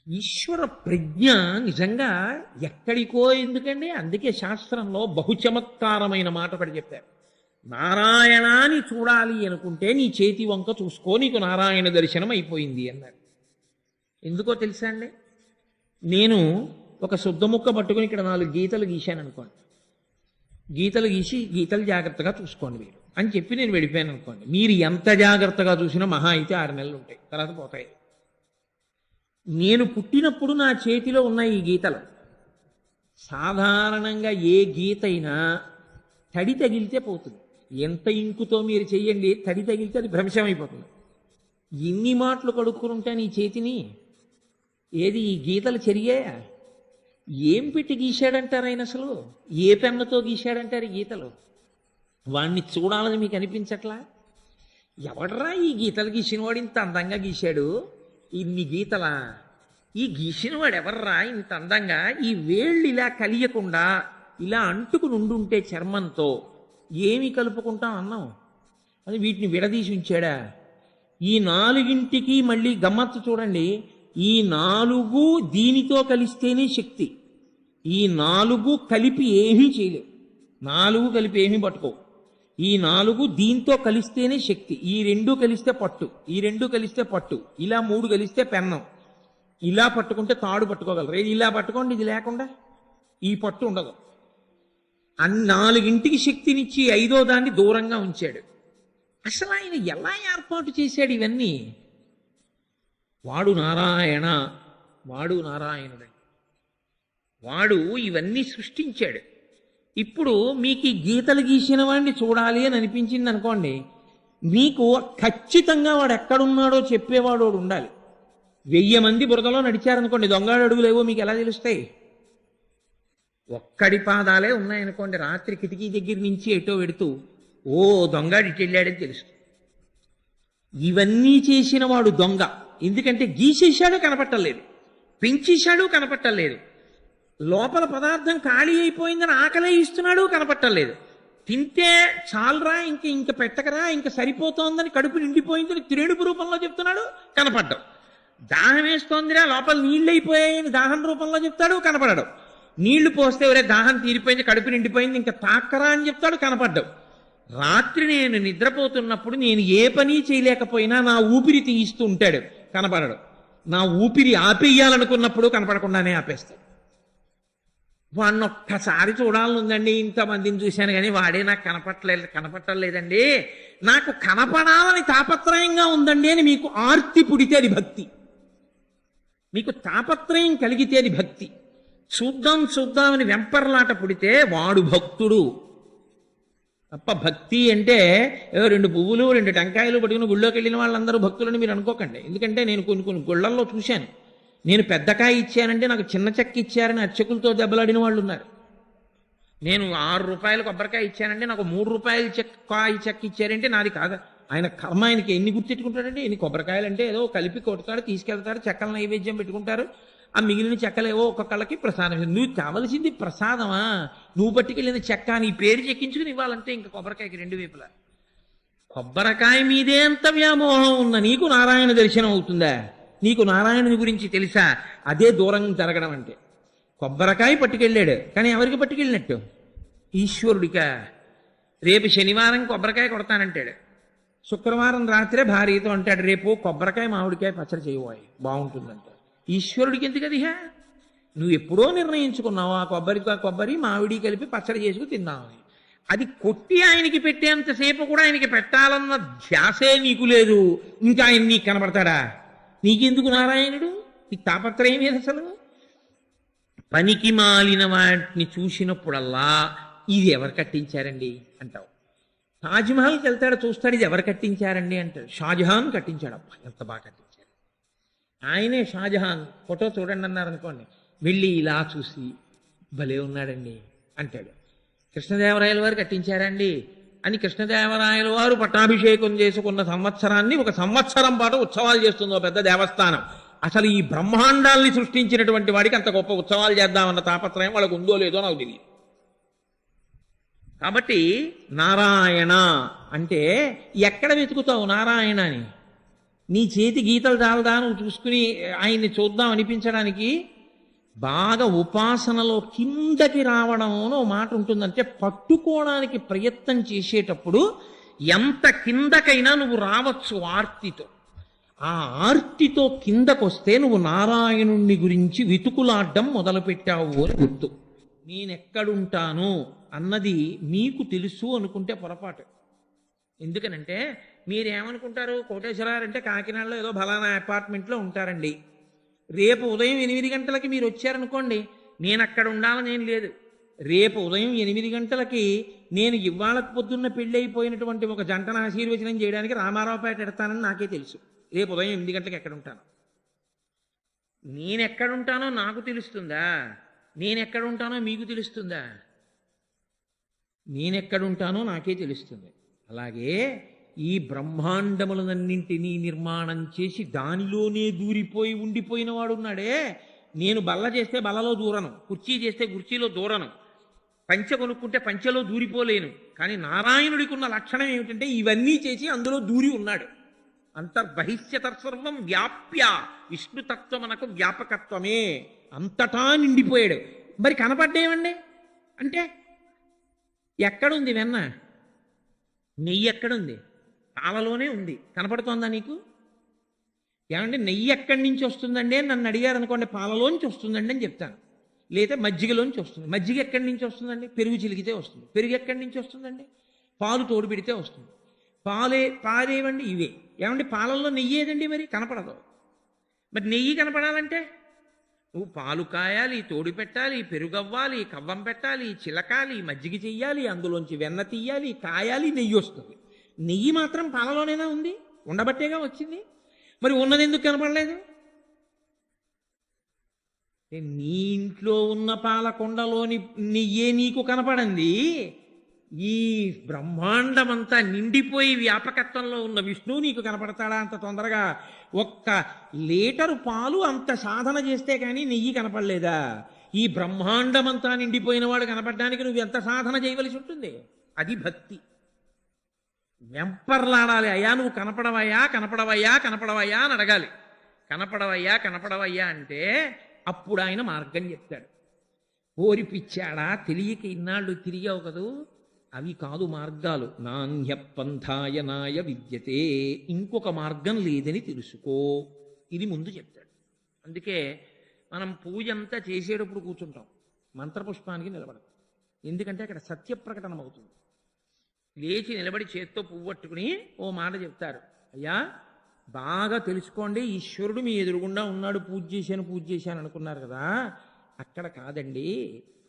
ఈశ్వర ప్రజ్ఞ నిజంగా ఎక్కడికో ఎందుకండి. అందుకే శాస్త్రంలో బహుచమత్కారమైన మాట పడి చెప్పారు. నారాయణాన్ని చూడాలి అనుకుంటే నీ చేతి వంక చూసుకో, నీకు నారాయణ దర్శనం అయిపోయింది అన్నారు. ఎందుకో తెలుసా అండి? నేను ఒక శుద్ధ ముక్క పట్టుకుని ఇక్కడ 4 గీతలు గీశాను అనుకోండి. గీతలు గీసి గీతలు జాగ్రత్తగా చూసుకోండి మీరు అని చెప్పి నేను వెళ్ళిపోయాను అనుకోండి. మీరు ఎంత జాగ్రత్తగా చూసినా మహా అయితే 6 నెలలు ఉంటాయి, తర్వాత పోతాయి. నేను పుట్టినప్పుడు నా చేతిలో ఉన్న ఈ గీతలు సాధారణంగా ఏ గీత అయినా తడి తగిలితే పోతుంది. ఎంత ఇంకుతో మీరు చెయ్యండి, తడి తగిలితే అది భ్రంశమైపోతుంది. ఎన్ని మాటలు కడుక్కుని ఉంటాను ఈ చేతిని. ఏది ఈ గీతలు చెరిగాయా? ఏం పెట్టి గీశాడంటారు ఆయన? అసలు ఏ పెన్నుతో గీశాడంటారు ఈ గీతలు? వాణ్ణి చూడాలని మీకు అనిపించట్లా? ఎవడరా ఈ గీతలు గీసినవాడు ఇంత అందంగా గీశాడు? ఇన్ని గీతలా? ఈ గీసినవాడు ఎవర్రా ఇంత అందంగా? ఈ వేళ్ళు ఇలా కలియకుండా ఇలా అంటుకుని ఉండుంటే చర్మంతో ఏమి కలుపుకుంటాం అన్నాం? అది వీటిని విడదీసి ఉంచాడా? ఈ 4ంటికి మళ్ళీ గమ్మత్తు చూడండి. ఈ 4 దీనితో కలిస్తేనే శక్తి. ఈ 4 కలిపి ఏమీ చేయలేవు. 4 కలిపి ఏమీ పట్టుకోవు. ఈ 4 దీంతో కలిస్తేనే శక్తి. ఈ 2 కలిస్తే పట్టు, ఈ 2 కలిస్తే పట్టు, ఇలా 3 కలిస్తే పెన్నం. ఇలా పట్టుకుంటే తాడు పట్టుకోగలరు. ఇలా పట్టుకోండి, ఇది లేకుండా ఈ పట్టు ఉండదు. 4ంటికి శక్తినిచ్చి 5వ దాన్ని దూరంగా ఉంచాడు. అసలు ఆయన ఎలా ఏర్పాటు చేశాడు ఇవన్నీ? వాడు నారాయణ, వాడు నారాయణుడు, వాడు ఇవన్నీ సృష్టించాడు. ఇప్పుడు మీకు ఈ గీతలు గీసిన వాడిని చూడాలి అని అనిపించింది అనుకోండి, మీకు ఖచ్చితంగా వాడు ఎక్కడున్నాడో చెప్పేవాడు ఉండాలి. 1000 మంది బురదలో నడిచారనుకోండి, దొంగడు అడుగులేవో మీకు ఎలా తెలుస్తాయి? ఒక్కడి పాదాలే ఉన్నాయనుకోండి, రాత్రి కిటికీ దగ్గర నుంచి ఎటో వెడుతూ ఓ దొంగడు ఇటు వెళ్ళాడని తెలుస్తుంది. ఇవన్నీ చేసిన వాడు దొంగ. ఎందుకంటే గీసేశాడు కనపట్టలేదు, పెంచేశాడు కనపట్టలేదు, లోపల పదార్థం ఖాళీ అయిపోయిందని ఆకలే ఇస్తున్నాడు కనపట్టలేదు, తింటే చాలరా ఇంక పెట్టకరా ఇంక సరిపోతోందని కడుపు నిండిపోయిందని త్రేణుపు రూపంలో చెప్తున్నాడు, కనపడ్డం. దాహం వేస్తోందిరా లోపల నీళ్ళు అయిపోయాయని దాహం రూపంలో చెప్తాడు, కనపడడం. నీళ్లు పోస్తే ఒరే దాహం తీరిపోయింది, కడుపు నిండిపోయింది, ఇంకా తాక్కరా అని చెప్తాడు, కనపడ్డం. రాత్రి నేను నిద్రపోతున్నప్పుడు నేను ఏ పని చేయలేకపోయినా నా ఊపిరి తీయిస్తూ ఉంటాడు, కనపడడు. నా ఊపిరి ఆపేయాలనుకున్నప్పుడు కనపడకుండానే ఆపేస్తాడు. వాడిని ఒక్కసారి చూడాలనుందండి, ఇంతమందిని చూశాను కానీ వాడే నాకు కనపట్టలేదండి, నాకు కనపడాలని తాపత్రయంగా ఉందండి అని మీకు ఆర్తి పుడితే అది భక్తి. మీకు తాపత్రయం కలిగితే అది భక్తి. చూద్దామని వెంపర్లాట పుడితే వాడు భక్తుడు తప్ప. భక్తి అంటే 2 పువ్వులు 2 టెంకాయలు పట్టుకుని గుళ్ళోకి వెళ్ళిన వాళ్ళందరూ భక్తులని మీరు అనుకోకండి. ఎందుకంటే నేను కొన్ని గుళ్ళల్లో చూశాను. నేను పెద్దకాయ ఇచ్చానంటే నాకు చిన్న చెక్క ఇచ్చారని అర్చకులతో దెబ్బలాడిన వాళ్ళు ఉన్నారు. నేను 6 రూపాయలు కొబ్బరికాయ ఇచ్చానంటే నాకు 3 రూపాయలు చెక్క ఇచ్చారంటే నాది కాదా? ఆయన కర్మ, ఆయనకి ఎన్ని గుర్తెట్టుకుంటాడంటే, ఎన్ని కొబ్బరికాయలు అంటే ఏదో కలిపి కొడతాడు, తీసుకెళ్తాడు, చెక్కల నైవేద్యం పెట్టుకుంటారు. ఆ మిగిలిన చెక్కలేవో ఒక్కొక్కళ్ళకి ప్రసాదం. నువ్వు కావలసింది ప్రసాదమా? నువ్వు పట్టుకెళ్ళిన చెక్క నీ పేరు చెక్కించుకుని ఇవ్వాలంటే ఇంకా కొబ్బరికాయకి 2 వైపులా. కొబ్బరికాయ మీదే అంత వ్యామోహం ఉన్న నీకు నారాయణ దర్శనం అవుతుందా? నీకు నారాయణుని గురించి తెలుసా? అదే దూరం జరగడం అంటే. కొబ్బరికాయ పట్టుకెళ్ళాడు కానీ ఎవరికి పట్టుకెళ్ళినట్టు? ఈశ్వరుడికా? రేపు శనివారం కొబ్బరికాయ కొడతానంటాడు, శుక్రవారం రాత్రే భార్యతో అంటాడు రేపు కొబ్బరికాయ మామిడికాయ పచ్చడి చేయబోయి బాగుంటుందంట. ఈశ్వరుడికి ఎందుకు అది? నువ్వు ఎప్పుడో నిర్ణయించుకున్నావు ఆ కొబ్బరి మామిడి కలిపి పచ్చడి చేసుకు తిన్నావని. అది కొట్టి ఆయనకి పెట్టేంతసేపు కూడా ఆయనకి పెట్టాలన్న ధ్యాసే నీకు లేదు, ఇంకా ఆయన నీకు కనబడతాడా? నీకెందుకు నారాయణుడు? నీకు తాపత్రయం ఏది అసలు? పనికి మాలిన వాటిని చూసినప్పుడల్లా ఇది ఎవరు కట్టించారండి అంటావు. తాజ్మహల్కి వెళ్తాడు, చూస్తాడు, ఇది ఎవరు కట్టించారండి అంటాడు. షాజహాన్ కట్టించాడు. అబ్బా ఎంత బాగా కట్టించాడు, ఆయనే షాజహాన్, ఫోటో చూడండి అన్నారు అనుకోండి, వెళ్ళి ఇలా చూసి భలే ఉన్నాడండి అంటాడు. కృష్ణదేవరాయల వారు కట్టించారండి అని కృష్ణదేవరాయల వారు పట్టాభిషేకం చేసుకున్న సంవత్సరాన్ని 1 సంవత్సరం పాటు ఉత్సవాలు చేస్తుందో పెద్ద దేవస్థానం. అసలు ఈ బ్రహ్మాండాల్ని సృష్టించినటువంటి వాడికి అంత గొప్ప ఉత్సవాలు చేద్దామన్న తాపత్రయం వాళ్ళకు ఉందో లేదో నాకు తెలియదు. కాబట్టి నారాయణ అంటే ఎక్కడ వెతుకుతావు నారాయణ అని? నీ చేతి గీతలు చాలదా నువ్వు చూసుకుని ఆయన్ని చూద్దాం అనిపించడానికి? బాగా ఉపాసనలో కిందకి రావడం అని ఓ మాట ఉంటుందంటే, పట్టుకోవడానికి ప్రయత్నం చేసేటప్పుడు ఎంత కిందకైనా నువ్వు రావచ్చు ఆర్తితో. ఆ ఆర్తితో కిందకొస్తే నువ్వు నారాయణుణ్ణి గురించి వెతుకులాడ్డం మొదలుపెట్టావు అని గుర్తు. నేనెక్కడుంటాను అన్నది మీకు తెలుసు అనుకుంటే పొరపాటు. ఎందుకనంటే మీరేమనుకుంటారు, కోటేశ్వరరావు అంటే కాకినాడలో ఏదో ఫలానా అపార్ట్మెంట్లో ఉంటారండి. రేపు ఉదయం 8 గంటలకి మీరు వచ్చారనుకోండి, నేను అక్కడ ఉండాలని ఏం లేదు. రేపు ఉదయం 8 గంటలకి నేను ఇవాళ పొద్దున్న పెళ్ళైపోయినటువంటి ఒక జంటను ఆశీర్వచనం చేయడానికి రామారావుపేట ఎడతానని నాకే తెలుసు. రేపు ఉదయం 8 గంటలకు ఎక్కడ ఉంటాను. నేనెక్కడుంటానో నాకు తెలుస్తుందా? నేనెక్కడుంటానో మీకు తెలుస్తుందా? నేనెక్కడుంటానో నాకే తెలుస్తుంది. అలాగే ఈ బ్రహ్మాండములన్నింటినీ నిర్మాణం చేసి దానిలోనే దూరిపోయి ఉండిపోయిన వాడు ఉన్నాడే. నేను బల్ల చేస్తే బల్లలో దూరను, కుర్చీ చేస్తే కుర్చీలో దూరను, పంచె కొనుక్కుంటే పంచెలో దూరిపోలేను. కానీ నారాయణుడికి ఉన్న లక్షణం ఏమిటంటే ఇవన్నీ చేసి అందులో దూరి ఉన్నాడు. అంతర్బహిష్యతర్సర్వం వ్యాప్య, విష్ణుతత్వమనకు వ్యాపకత్వమే, అంతటా నిండిపోయాడు. మరి కనపడ్డేమండి అంటే ఎక్కడుంది వెన్న? నెయ్యి ఎక్కడుంది? పాలలోనే ఉంది. కనపడుతోందా నీకు? ఏమంటే నెయ్యి ఎక్కడి నుంచి వస్తుందండి అని నన్ను అడిగారు అనుకోండి, పాలలోంచి వస్తుందండి అని చెప్తాను. లేదా మజ్జిగలోంచి వస్తుంది. మజ్జిగ ఎక్కడి నుంచి వస్తుందండి? పెరుగు చిలికితే వస్తుంది. పెరుగు ఎక్కడి నుంచి వస్తుందండి? పాలు తోడు పెడితే వస్తుంది. పాలేవండి ఇవే. ఏమండి పాలల్లో నెయ్యి ఏదండి? మరి కనపడదు. మరి నెయ్యి కనపడాలంటే నువ్వు పాలు కాయాలి, తోడు పెట్టాలి, పెరుగవ్వాలి, కవ్వం పెట్టాలి, చిలకాలి, మజ్జిగ చెయ్యాలి, అందులోంచి వెన్న తీయాలి, కాయాలి, నెయ్యి వస్తుంది. నెయ్యి మాత్రం పాలలోనేనా ఉంది? ఉండబట్టేగా వచ్చింది. మరి ఉన్నది ఎందుకు కనపడలేదు? నీ ఇంట్లో ఉన్న పాలకొండలోని నెయ్యే నీకు కనపడింది. ఈ బ్రహ్మాండమంతా నిండిపోయి వ్యాపకత్వంలో ఉన్న విష్ణువు నీకు కనపడతాడా అంత తొందరగా? 1 లీటరు పాలు అంత సాధన చేస్తే కానీ నెయ్యి కనపడలేదా? ఈ బ్రహ్మాండమంతా నిండిపోయిన వాడు కనపడడానికి నువ్వు ఎంత సాధన చేయవలసి ఉంటుంది? అది భక్తి. వెంపర్లాడాలి. అయ్యా నువ్వు కనపడవయ్యా, కనపడవయ్యా, కనపడవయ్యా అని అడగాలి. కనపడవయ్యా, కనపడవయ్యా అంటే అప్పుడు ఆయన మార్గం చెప్తాడు. ఓరిపిచ్చాడా, తెలియక ఇన్నాళ్ళు తిరిగావు కదూ, అవి కాదు మార్గాలు. నాణ్యపంథాయనాయ విద్యతే, ఇంకొక మార్గం లేదని తెలుసుకో, ఇది ముందు చెప్తాడు. అందుకే మనం పూజ అంతా చేసేటప్పుడు కూర్చుంటాం, మంత్రపుష్పానికి నిలబడతాం. ఎందుకంటే అక్కడ సత్యప్రకటన అవుతుంది. లేచి నిలబడి చేత్తో పువ్వు పట్టుకుని ఓ మాట చెప్తారు, అయ్యా బాగా తెలుసుకోండి, ఈశ్వరుడు మీ ఎదురుగుండా ఉన్నాడు, పూజ చేశాను అనుకున్నారు కదా, అక్కడ కాదండి.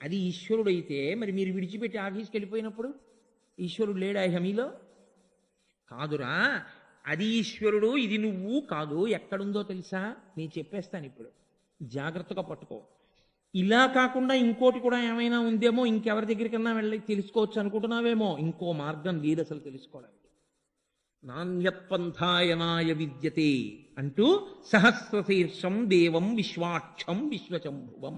అది ఈశ్వరుడు అయితే మరి మీరు విడిచిపెట్టి ఆఫీస్కి వెళ్ళిపోయినప్పుడు ఈశ్వరుడు లేడా హమీలో? కాదురా, అది ఈశ్వరుడు, ఇది నువ్వు కాదు. ఎక్కడుందో తెలుసా? నేను చెప్పేస్తాను ఇప్పుడు, జాగ్రత్తగా పట్టుకో. ఇలా కాకుండా ఇంకోటి కూడా ఏమైనా ఉందేమో, ఇంకెవరి దగ్గరికన్నా వెళ్ళి తెలుసుకోవచ్చు అనుకుంటున్నావేమో. ఇంకో మార్గం లేదు అసలు తెలుసుకోవడానికి. నాణ్యపంథాయనాయ విద్యతే అంటూ సహస్రశీర్షం దేవం విశ్వాక్షం విశ్వచంభువం.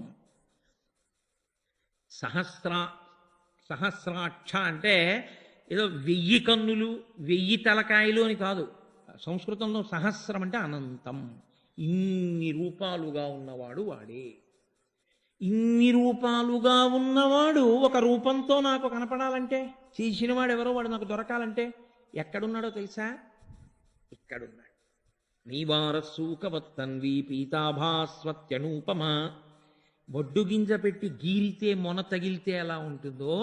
సహస్రాక్ష అంటే ఏదో 1000 కన్నులు 1000 తలకాయలు అని కాదు. సంస్కృతంలో సహస్రం అంటే అనంతం. ఇన్ని రూపాలుగా ఉన్నవాడు వాడే. ఇన్ని రూపాలుగా ఉన్నవాడు ఒక రూపంతో నాకు కనపడాలంటే, చేసినవాడు ఎవరో వాడు నాకు దొరకాలంటే ఎక్కడున్నాడో తెలుసా? ఇక్కడున్నాడు. నీవారసూకవత్తన్వి పీతాభాస్వత్యనూపమ. బొడ్డు గింజ పెట్టి గీరితే మొన తగిలితే ఎలా ఉంటుందో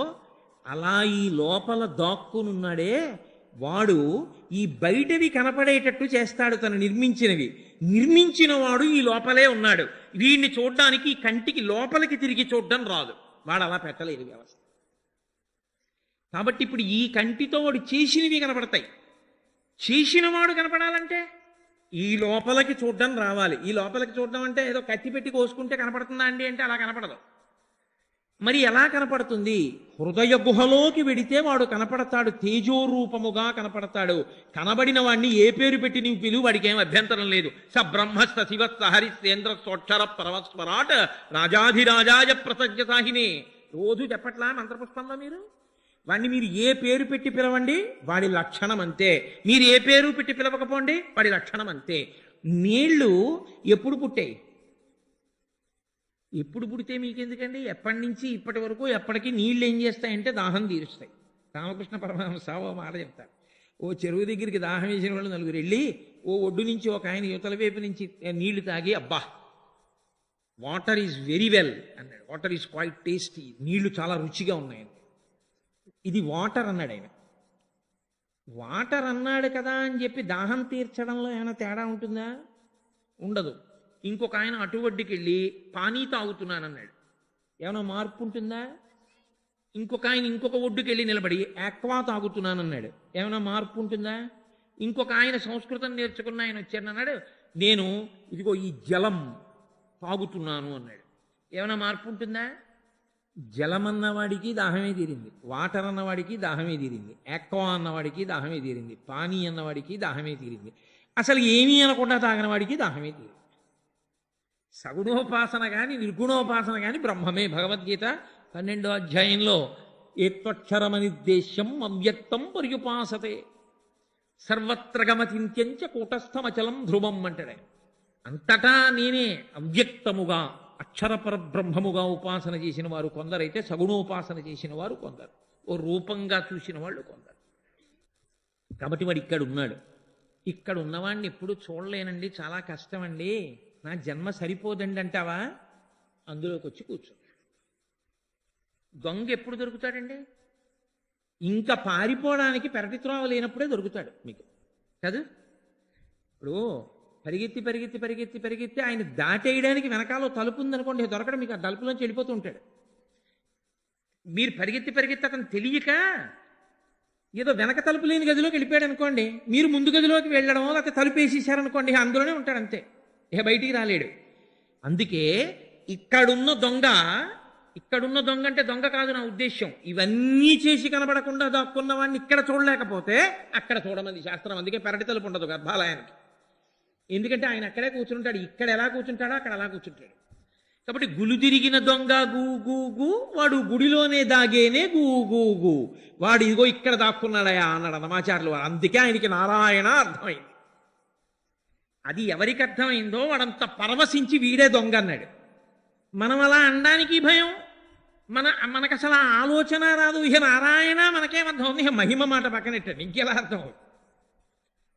అలా ఈ లోపల దాక్కునున్నాడే వాడు ఈ బయటవి కనపడేటట్టు చేస్తాడు. తను నిర్మించిన వాడు ఈ లోపలే ఉన్నాడు. వీడిని చూడ్డానికి ఈ కంటికి లోపలికి తిరిగి చూడడం రాదు. వాడు అలా పెట్టలేదు వ్యవస్థ. కాబట్టి ఇప్పుడు ఈ కంటితో వాడు చేసినవి కనపడతాయి. చేసినవాడు కనపడాలంటే ఈ లోపలికి చూడడం రావాలి. ఈ లోపలికి చూడడం అంటే ఏదో కత్తి పెట్టి కోసుకుంటే కనపడుతుందా అండి అంటే అలా కనపడదు. మరి ఎలా కనపడుతుంది? హృదయ గుహలోకి వెడితే వాడు కనపడతాడు, తేజోరూపముగా కనపడతాడు. కనబడిన వాడిని ఏ పేరు పెట్టి నీవు పిలువు, వాడికి ఏం అభ్యంతరం లేదు. స బ్రహ్మస్థ శివస్థ హరిశ్చేంద్ర సోక్షర పరమస్వరాట్ రాజాధిరాజాయ ప్రసజ్యతాహినే. రోజు చెప్పట్లా మంత్రపుష్పంలో మీరు? వాడిని మీరు ఏ పేరు పెట్టి పిలవండి వాడి లక్షణం అంతే, మీరు ఏ పేరు పెట్టి పిలవకపోండి వాడి లక్షణం అంతే. నీళ్లు ఎప్పుడు పుట్టాయి? ఎప్పుడు పుడితే మీకెందుకండి? ఎప్పటి నుంచి ఇప్పటి వరకు ఎప్పటికీ నీళ్లు ఏం చేస్తాయంటే దాహం తీరుస్తాయి. రామకృష్ణ పరమహంస ఓ మాట చెప్తారు. ఓ చెరువు దగ్గరికి దాహం వేసిన వాళ్ళు నలుగురు వెళ్ళి ఓ ఒడ్డు నుంచి ఒక ఆయన యువతల వైపు నుంచి నీళ్లు తాగి, అబ్బా వాటర్ ఈజ్ వెరీ వెల్ అన్నాడు, వాటర్ ఈజ్ క్వైట్ టేస్టీ, నీళ్లు చాలా రుచిగా ఉన్నాయని. ఇది వాటర్ అన్నాడు ఆయన. వాటర్ అన్నాడు కదా అని చెప్పి దాహం తీర్చడంలో ఏమైనా తేడా ఉంటుందా? ఉండదు. ఇంకొక ఆయన అటు ఒడ్డుకి వెళ్ళి పానీ తాగుతున్నానన్నాడు, ఏమైనా మార్పు ఉంటుందా? ఇంకొక ఆయన ఇంకొక ఒడ్డుకి వెళ్ళి నిలబడి ఆక్వా తాగుతున్నానన్నాడు, ఏమైనా మార్పు ఉంటుందా? ఇంకొక ఆయన సంస్కృతం నేర్చుకున్న ఆయన వచ్చానన్నాడు, నేను ఇదిగో ఈ జలం తాగుతున్నాను అన్నాడు, ఏమైనా మార్పు ఉంటుందా? జలం అన్నవాడికి దాహమే తీరింది, వాటర్ అన్నవాడికి దాహమే తీరింది, ఆక్వా అన్నవాడికి దాహమే తీరింది, పానీ అన్నవాడికి దాహమే తీరింది, అసలు ఏమీ అనకుండా తాగిన వాడికి దాహమే తీరింది. సగుణోపాసన కానీ నిర్గుణోపాసన కానీ బ్రహ్మమే. భగవద్గీత 12వ అధ్యాయంలో ఏత్వక్షరమనిర్దేశ్యం అవ్యక్తం పర్యుపాసతే సర్వత్ర గమచింత్యంచ కూటస్థమచలం ధ్రువం అంటాడు. అంతటా నేనే అవ్యక్తముగా అక్షరపర బ్రహ్మముగా ఉపాసన చేసిన వారు కొందరైతే, సగుణోపాసన చేసిన వారు కొందరు, ఓ రూపంగా చూసిన వాళ్ళు కొందరు. కాబట్టి వాడు ఇక్కడ ఉన్నాడు. ఇక్కడ ఉన్నవాడిని ఎప్పుడు చూడలేనండి, చాలా కష్టమండి, నా జన్మ సరిపోదండి అంటావా? అందులోకి వచ్చి కూర్చో. దొంగ ఎప్పుడు దొరుకుతాడండి? ఇంకా పారిపోవడానికి పెరటి త్రోవ లేనప్పుడే దొరుకుతాడు మీకు కాదు. ఇప్పుడు పరిగెత్తి పరిగెత్తి పరిగెత్తి పరిగెత్తి ఆయన దాటేయడానికి వెనకాల తలుపు ఉందనుకోండి, దొరకడం మీకు ఆ తలుపులోంచి వెళ్ళిపోతూ ఉంటాడు. మీరు పరిగెత్తి పరిగెత్తి అతను తెలియక ఏదో వెనక తలుపు లేని గదిలోకి వెళ్ళిపోయాడు అనుకోండి, మీరు ముందు గదిలోకి వెళ్ళడమో లేకపోతే తలుపు వేసేసారనుకోండి, అందులోనే ఉంటాడు అంతే, ఇక బయటికి రాలేడు. అందుకే ఇక్కడున్న దొంగ అంటే దొంగ కాదు నా ఉద్దేశ్యం, ఇవన్నీ చేసి కనబడకుండా దాక్కున్న వాడిని ఇక్కడ చూడలేకపోతే అక్కడ చూడమంది శాస్త్రం. అందుకే పెరటి తలుపు ఉండదు గర్భాలయానికి, ఎందుకంటే ఆయన అక్కడే కూర్చుంటాడు. ఇక్కడ ఎలా కూర్చుంటాడో అక్కడ అలా కూర్చుంటాడు. కాబట్టి గులు తిరిగిన దొంగ గూ గూ గూ, వాడు గుడిలోనే దాగేనే గూ గూ గూ, వాడు ఇదిగో ఇక్కడ దాక్కున్నాడయా అన్నాడు అన్నమాచారులు వారు. అందుకే ఆయనకి నారాయణ అర్థమైంది. అది ఎవరికి అర్థమైందో వాడంత పరవశించి వీడే దొంగ అన్నాడు. మనం అలా అనడానికి భయం, మనకు అసలు ఆ ఆలోచన రాదు. ఇక నారాయణ మనకేమర్థం ఉంది, ఇక మహిమ మాట పక్కనెట్టండి, ఇంకెలా అర్థం అవుతుంది?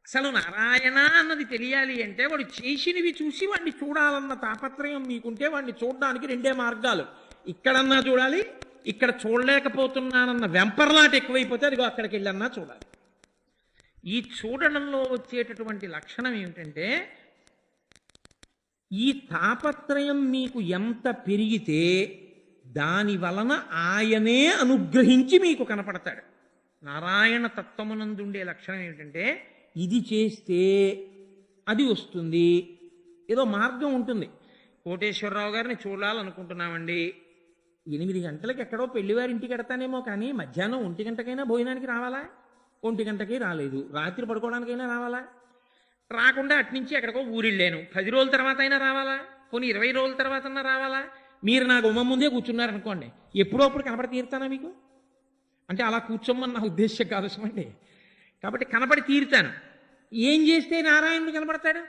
అసలు నారాయణ అన్నది తెలియాలి అంటే వాడు చేసినవి చూసి వాడిని చూడాలన్న తాపత్రయం మీకుంటే వాడిని చూడడానికి రెండే మార్గాలు. ఇక్కడన్నా చూడాలి, ఇక్కడ చూడలేకపోతున్నానన్న వెంపర్లాట ఎక్కువైపోతే అదిగో అక్కడికి వెళ్ళన్నా చూడాలి. ఈ చూడడంలో వచ్చేటటువంటి లక్షణం ఏమిటంటే, ఈ తాపత్రయం మీకు ఎంత పెరిగితే దాని వలన ఆయనే అనుగ్రహించి మీకు కనపడతాడు. నారాయణ తత్వమునందుండే లక్షణం ఏమిటంటే, ఇది చేస్తే అది వస్తుంది, ఏదో మార్గం ఉంటుంది. కోటేశ్వరరావు గారిని చూడాలనుకుంటున్నామండి, 8 గంటలకు ఎక్కడో పెళ్లివారింటికి ఎడతానేమో, కానీ మధ్యాహ్నం 1 గంటకైనా భోజనానికి రావాలా? 1 గంటకి రాలేదు, రాత్రి పడుకోవడానికైనా రావాలా? రాకుండా అట్నుంచి ఎక్కడికో ఊరిళ్ళాను, 10 రోజుల తర్వాత అయినా రావాలా? పోనీ 20 రోజుల తర్వాత అయినా రావాలా? మీరు నా గుమ్మం ముందే కూర్చున్నారనుకోండి, ఎప్పుడో అప్పుడు కనపడి తీరుతానా మీకు? అంటే అలా కూర్చోమని నా ఉద్దేశం కాదు సుమండి. కాబట్టి కనపడి తీరుతాను. ఏం చేస్తే నారాయణుడు కనపడతాడు?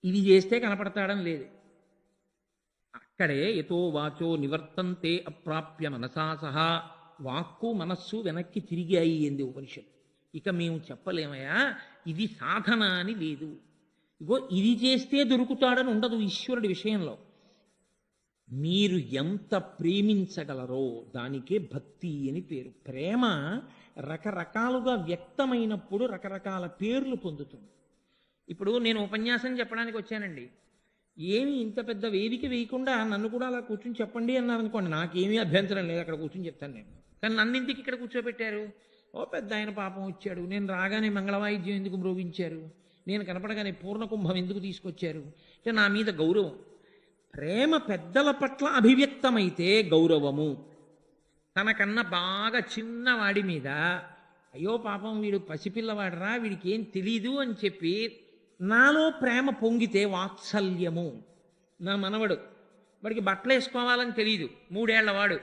ఇది చేస్తే కనపడతాడని లేదు. అక్కడే యతో వాచో నివర్తంతే అప్రాప్య మనసా సహా, వాక్కు మనస్సు వెనక్కి తిరిగాయి ఎంది ఉపనిషత్తు. ఇక మేము చెప్పలేమయ్యా ఇది సాధన అని లేదు. ఇగో ఇది చేస్తే దొరుకుతాడని ఉండదు ఈశ్వరుడి విషయంలో. మీరు ఎంత ప్రేమించగలరో దానికే భక్తి అని పేరు. ప్రేమ రకరకాలుగా వ్యక్తమైనప్పుడు రకరకాల పేర్లు పొందుతుంది. ఇప్పుడు నేను ఉపన్యాసం చెప్పడానికి వచ్చానండి, ఏమి ఇంత పెద్ద వేదిక వేయకుండా నన్ను కూడా అలా కూర్చుని చెప్పండి అన్నారనుకోండి, నాకేమీ అభ్యంతరం లేదు, అక్కడ కూర్చుని చెప్తాను నేను. కానీ నన్నింటికి ఇక్కడ కూర్చోబెట్టారు, ఓ పెద్ద ఆయన పాపం వచ్చాడు, నేను రాగానే మంగళవాయిద్యం ఎందుకు మ్రోగించారు, నేను కనపడగానే పూర్ణకుంభం ఎందుకు తీసుకొచ్చారు అంటే నా మీద గౌరవం. ప్రేమ పెద్దల పట్ల అభివ్యక్తమైతే గౌరవము. తనకన్నా బాగా చిన్నవాడి మీద అయ్యో పాపం వీడు పసిపిల్లవాడరా, వీడికి ఏం తెలీదు అని చెప్పి నాలో ప్రేమ పొంగితే వాత్సల్యము. నా మనవడు వాడికి బట్టలు వేసుకోవాలని తెలియదు, 3 ఏళ్ల వాడు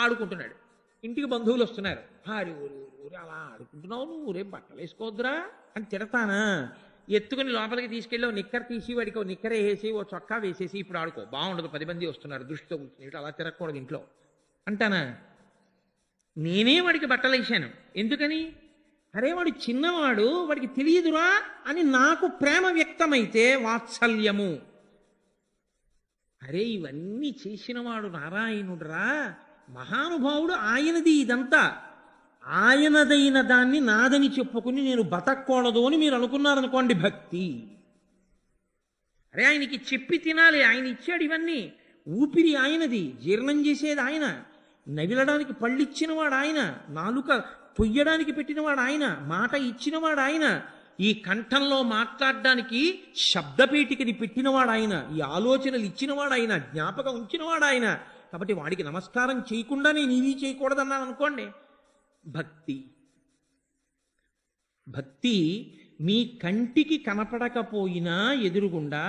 ఆడుకుంటున్నాడు. ఇంటికి బంధువులు వస్తున్నారు. హారి ఊరు ఊరు అలా ఆడుకుంటున్నావు నువ్వు, రేపు బట్టలు వేసుకోవద్దురా అని తిడతానా? ఎత్తుకుని లోపలికి తీసుకెళ్ళి ఓ నిక్కర తీసి వాడికి ఓ నిక్కర వేసి ఓ చొక్కా వేసేసి ఇప్పుడు ఆడుకో, బాగుండదు, 10 మంది వస్తున్నారు దృష్టితో కూర్చుని అలా తిరగకూడదు ఇంట్లో అంటానా? నేనే వాడికి బట్టలు వేసాను. ఎందుకని? అరే వాడు చిన్నవాడు, వాడికి తెలియదురా అని నాకు ప్రేమ వ్యక్తమైతే వాత్సల్యము. అరే ఇవన్నీ చేసినవాడు నారాయణుడురా, మహానుభావుడు, ఆయనది ఇదంతా, ఆయనదైన దాన్ని నాదని చెప్పుకుని నేను బతకూడదు అని మీరు అనుకున్నారనుకోండి భక్తి. అరే ఆయనకి చెప్పి తినాలి, ఆయన ఇచ్చాడు ఇవన్నీ. ఊపిరి ఆయనది, జీర్ణం చేసేది ఆయన, నవిలడానికి పళ్ళిచ్చినవాడు ఆయన, నాలుక పొయ్యడానికి పెట్టినవాడు ఆయన, మాట ఇచ్చినవాడు ఆయన, ఈ కంఠంలో మాట్లాడడానికి శబ్దపేటికని పెట్టినవాడు ఆయన, ఈ ఆలోచనలు ఇచ్చినవాడు ఆయన, జ్ఞాపకం ఉంచినవాడు ఆయన. కాబట్టి వాడికి నమస్కారం చేయకుండా నేను ఇవి చేయకూడదన్నాను అనుకోండి. భక్తి మీ కంటికి కనపడకపోయినా ఎదురుగుండా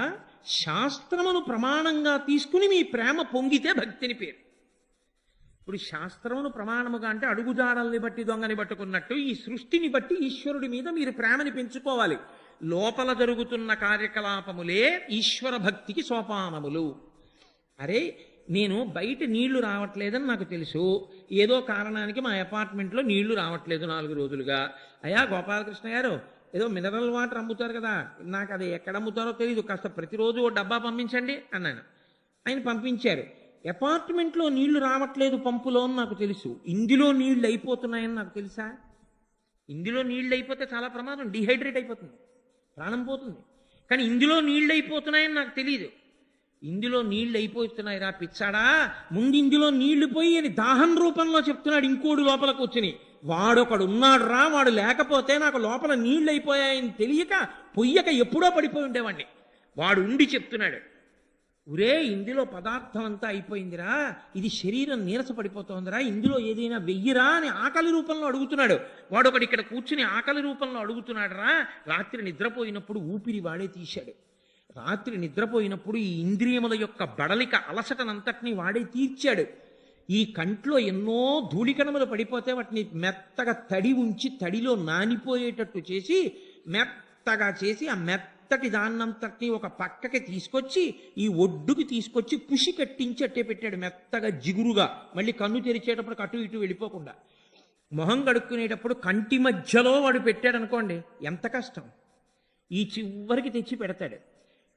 శాస్త్రమును ప్రమాణంగా తీసుకుని మీ ప్రేమ పొంగితే భక్తిని పేరు. ఇప్పుడు శాస్త్రమును ప్రమాణముగా అంటే అడుగుజాడల్ని బట్టి దొంగని పట్టుకున్నట్టు ఈ సృష్టిని బట్టి ఈశ్వరుడి మీద మీరు ప్రేమని పెంచుకోవాలి. లోపల జరుగుతున్న కార్యకలాపములే ఈశ్వర భక్తికి సోపానములు. అరే నేను బయట నీళ్లు రావట్లేదని నాకు తెలుసు, ఏదో కారణానికి మా అపార్ట్మెంట్లో నీళ్లు రావట్లేదు 4 రోజులుగా. అయ్యా గోపాలకృష్ణ గారు, ఏదో మినరల్ వాటర్ అమ్ముతారు కదా, నాకు అది ఎక్కడ అమ్ముతారో తెలియదు, కాస్త ప్రతిరోజు ఓ డబ్బా పంపించండి అన్నాను. ఆయన పంపించారు. అపార్ట్మెంట్లో నీళ్లు రావట్లేదు పంపులో అని నాకు తెలుసు, ఇందులో నీళ్లు అయిపోతున్నాయని నాకు తెలుసా? ఇందులో నీళ్లు అయిపోతే చాలా ప్రమాదం, డిహైడ్రేట్ అయిపోతుంది, ప్రాణం పోతుంది. కానీ ఇందులో నీళ్లు అయిపోతున్నాయని నాకు తెలియదు. ఇందులో నీళ్లు అయిపోతున్నాయి రా పిచ్చాడా, ముందు ఇందులో నీళ్లు పోయి అని దాహం రూపంలో చెప్తున్నాడు ఇంకోడు లోపల కూర్చుని. వాడొకడు ఉన్నాడు రా, వాడు లేకపోతే నాకు లోపల నీళ్లు అయిపోయాయని తెలియక పొయ్యక ఎప్పుడో పడిపోయి ఉండేవాడిని. వాడు ఉండి చెప్తున్నాడు, ఉరే ఇందులో పదార్థం అంతా అయిపోయిందిరా, ఇది శరీరం నీరస పడిపోతోందిరా, ఇందులో ఏదైనా వెయ్యిరా అని ఆకలి రూపంలో అడుగుతున్నాడు. వాడొకడు ఇక్కడ కూర్చుని ఆకలి రూపంలో అడుగుతున్నాడు రా. రాత్రి నిద్రపోయినప్పుడు ఊపిరి వాడే తీశాడు. రాత్రి నిద్రపోయినప్పుడు ఈ ఇంద్రియముల యొక్క బడలిక అలసటనంతటినీ వాడే తీర్చాడు. ఈ కంట్లో ఎన్నో ధూళికణములు పడిపోతే వాటిని మెత్తగా తడి ఉంచి తడిలో నానిపోయేటట్టు చేసి మెత్తగా చేసి ఆ మెత్తటి దాన్నంతటినీ ఒక పక్కకి తీసుకొచ్చి ఈ ఒడ్డుకి తీసుకొచ్చి కుషి కట్టించి అట్టే పెట్టాడు, మెత్తగా జిగురుగా. మళ్ళీ కన్ను తెరిచేటప్పుడు అటు ఇటు వెళ్ళిపోకుండా. మొహం కడుక్కునేటప్పుడు కంటి మధ్యలో వాడు పెట్టాడు అనుకోండి, ఎంత కష్టం. ఈ చివరికి తెచ్చి పెడతాడు.